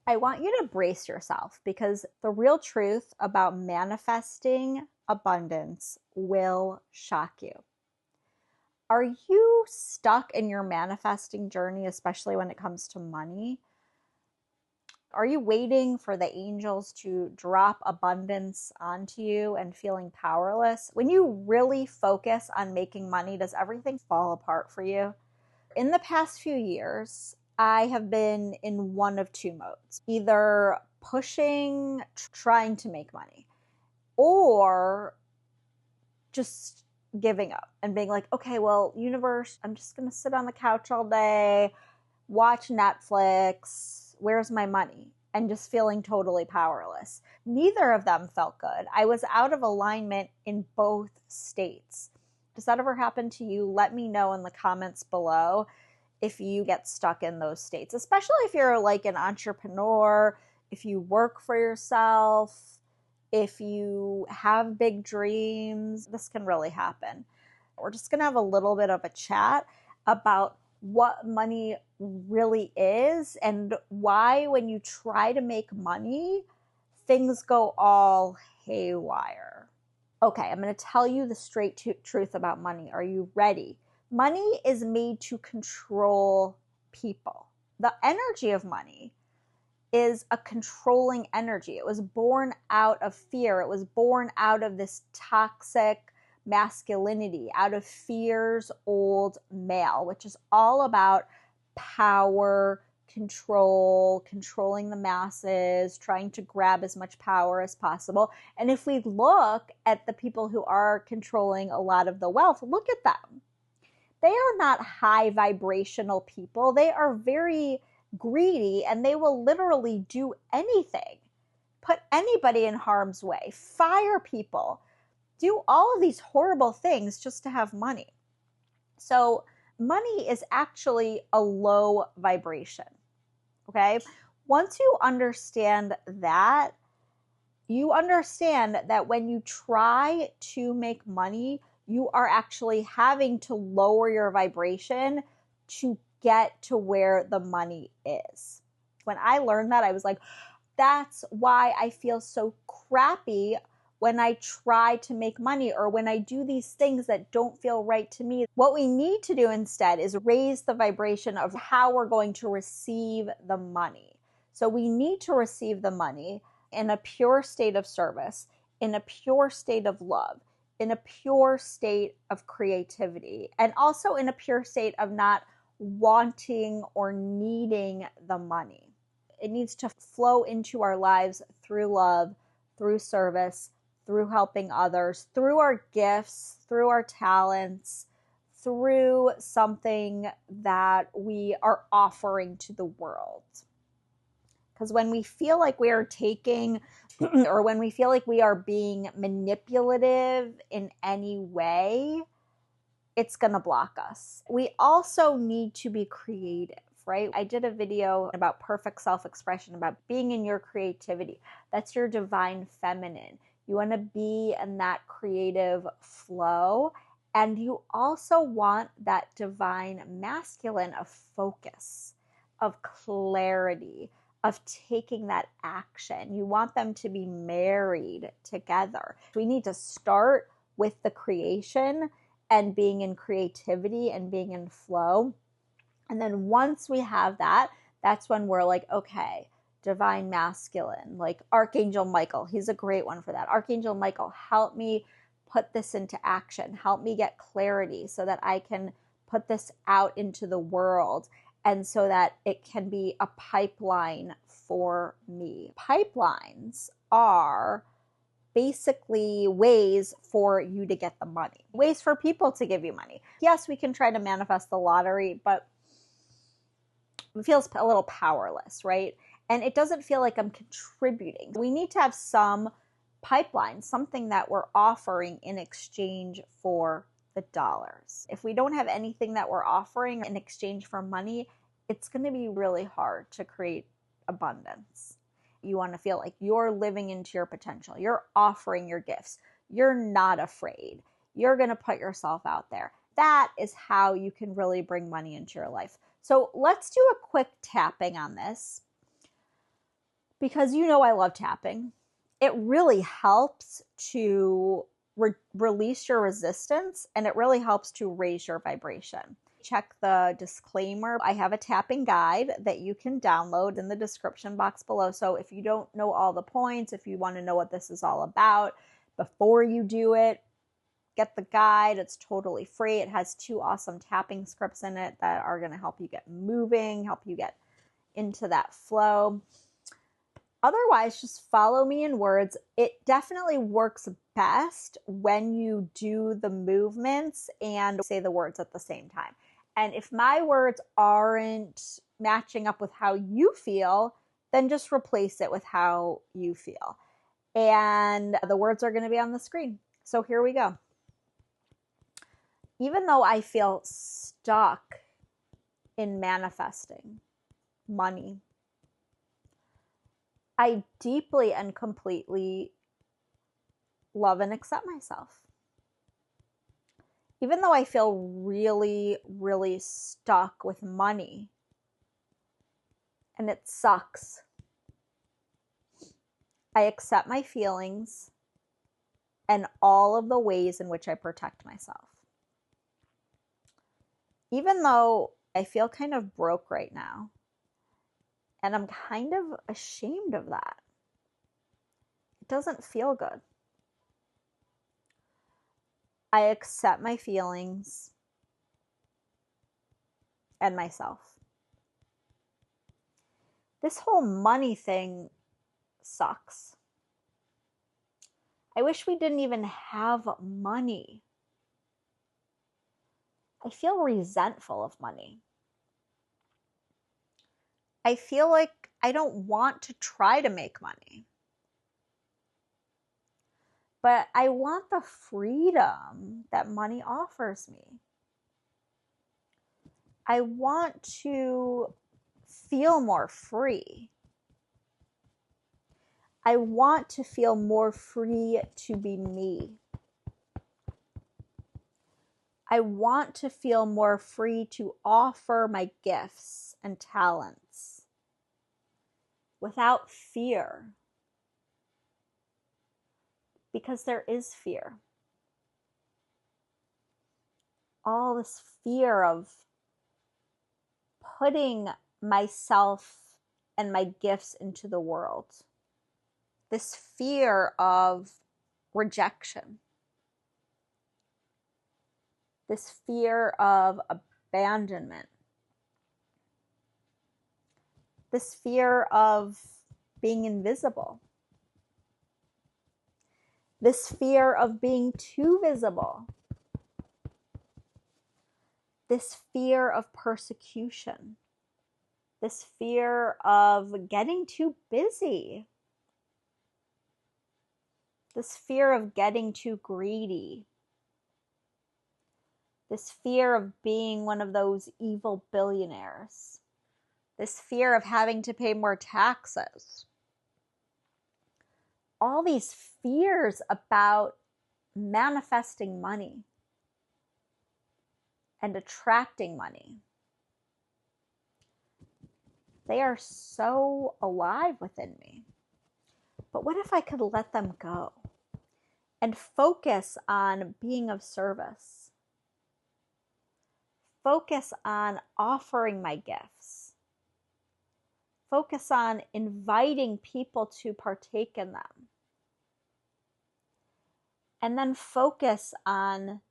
I want you to brace yourself because the real truth about manifesting abundance will shock you. Are you stuck in your manifesting journey, especially when it comes to money? Are you waiting for the angels to drop abundance onto you and feeling powerless? When you really focus on making money, does everything fall apart for you? In the past few years, I have been in one of two modes, either pushing, trying to make money, or just giving up and being like, okay, well, universe, I'm just going to sit on the couch all day, watch Netflix. Where's my money? And just feeling totally powerless. Neither of them felt good. I was out of alignment in both states. Does that ever happen to you? Let me know in the comments below if you get stuck in those states, especially if you're like an entrepreneur, if you work for yourself, if you have big dreams. This can really happen. We're just going to have a little bit of a chat about what money really is and why when you try to make money, things go all haywire. Okay, I'm going to tell you the straight truth about money. Are you ready? Money is made to control people. The energy of money is a controlling energy. It was born out of fear. It was born out of this toxic masculinity, out of fear's old male, which is all about power, control, controlling the masses, trying to grab as much power as possible. And if we look at the people who are controlling a lot of the wealth, look at them. They are not high vibrational people. They are very greedy, and they will literally do anything, put anybody in harm's way, fire people, do all of these horrible things just to have money. So money is actually a low vibration. Okay. Once you understand that, you understand that when you try to make money, you are actually having to lower your vibration to get to where the money is. When I learned that, I was like, that's why I feel so crappy when I try to make money or when I do these things that don't feel right to me. What we need to do instead is raise the vibration of how we're going to receive the money. So we need to receive the money in a pure state of service, in a pure state of love, in a pure state of creativity, and also in a pure state of not wanting or needing the money. It needs to flow into our lives through love, through service, through helping others, through our gifts, through our talents, through something that we are offering to the world. Because when we feel like we are taking or when we feel like we are being manipulative in any way, it's going to block us. We also need to be creative, right? I did a video about perfect self-expression, about being in your creativity. That's your divine feminine. You want to be in that creative flow. And you also want that divine masculine of focus, of clarity, of taking that action. You want them to be married together. We need to start with the creation and being in creativity and being in flow. And then once we have that, that's when we're like, okay, divine masculine, like Archangel Michael, he's a great one for that. Archangel Michael, help me put this into action. Help me get clarity so that I can put this out into the world and so that it can be a pipeline for me. Pipelines are basically ways for you to get the money, ways for people to give you money. Yes, we can try to manifest the lottery, but it feels a little powerless, right? And it doesn't feel like I'm contributing. We need to have some pipeline, something that we're offering in exchange for the dollars. If we don't have anything that we're offering in exchange for money, it's going to be really hard to create abundance. You want to feel like you're living into your potential. You're offering your gifts. You're not afraid. You're going to put yourself out there. That is how you can really bring money into your life. So let's do a quick tapping on this. because you know I love tapping. It really helps to release your resistance, and it really helps to raise your vibration. Check the disclaimer. I have a tapping guide that you can download in the description box below. So if you don't know all the points, if you want to know what this is all about before you do it, get the guide. It's totally free. It has 2 awesome tapping scripts in it that are going to help you get moving, help you get into that flow. Otherwise, just follow me in words. It definitely works best when you do the movements and say the words at the same time. And if my words aren't matching up with how you feel, then just replace it with how you feel. And the words are going to be on the screen. So here we go. Even though I feel stuck in manifesting money, I deeply and completely love and accept myself. Even though I feel really, really stuck with money, and it sucks, I accept my feelings and all of the ways in which I protect myself. Even though I feel kind of broke right now, and I'm kind of ashamed of that. It doesn't feel good. I accept my feelings and myself. This whole money thing sucks. I wish we didn't even have money. I feel resentful of money. I feel like I don't want to try to make money. But I want the freedom that money offers me. I want to feel more free. I want to feel more free to be me. I want to feel more free to offer my gifts and talents without fear. Because there is fear. All this fear of putting myself and my gifts into the world. This fear of rejection. This fear of abandonment. This fear of being invisible. This fear of being too visible. This fear of persecution. This fear of getting too busy. This fear of getting too greedy. This fear of being one of those evil billionaires. This fear of having to pay more taxes. All these fears about manifesting money and attracting money. They are so alive within me. But what if I could let them go and focus on being of service? Focus on offering my gifts. Focus on inviting people to partake in them. And then focus on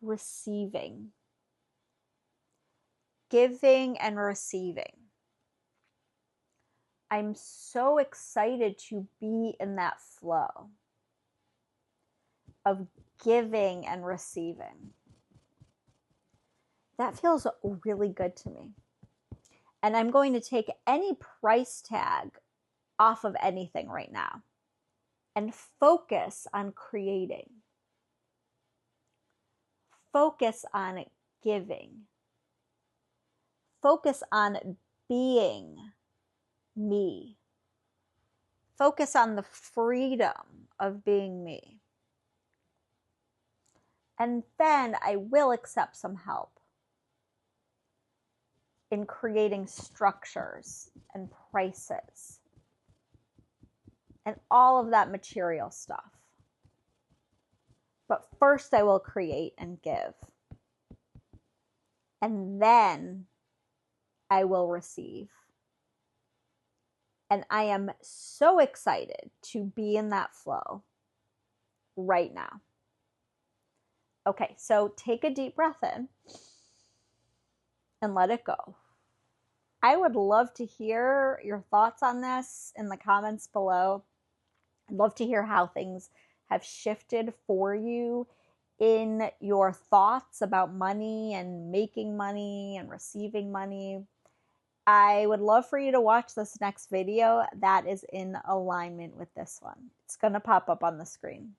receiving. Giving and receiving. I'm so excited to be in that flow of giving and receiving. That feels really good to me. And I'm going to take any price tag off of anything right now and focus on creating. Focus on giving. Focus on being me. Focus on the freedom of being me. And then I will accept some help in creating structures and prices and all of that material stuff. But first, I will create and give. And then I will receive. And I am so excited to be in that flow right now. Okay, so take a deep breath in and let it go. I would love to hear your thoughts on this in the comments below. I'd love to hear how things have shifted for you in your thoughts about money and making money and receiving money. I would love for you to watch this next video that is in alignment with this one. It's going to pop up on the screen.